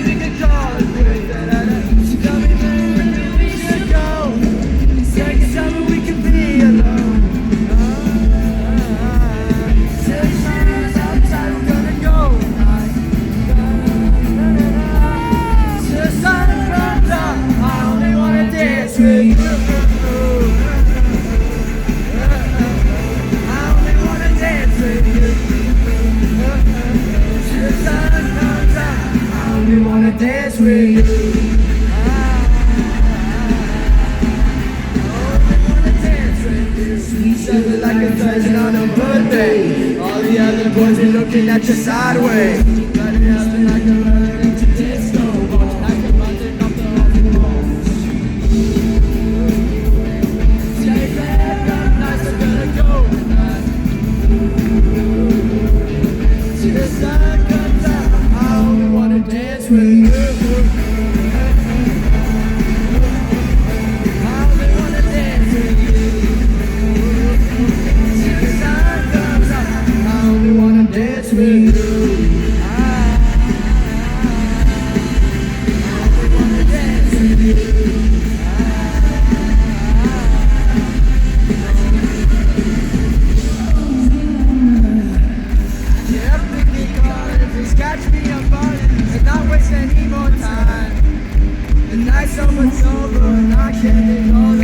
we could go. She told me maybe we should go. Said you tell me we can be alone. Said she's outside, we're gonna go tonight. Till the sun comes up, I only wanna dance with you. I only wanna dance with you. Till the sun comes up, I only wanna dance with you. Sweet sugar like a cousin on a birthday. All the other boys are looking at you sideways. But it happened like a bird into disco. Like a button off the walls. Say that I'm nice, I'm gonna go tonight. Till the sun comes up, I only wanna dance with you. Dance with you. I wanna dance with you. Yeah, pick me calling, please catch me up on it, and not waste any more time. The night's almost over, and I can't ignore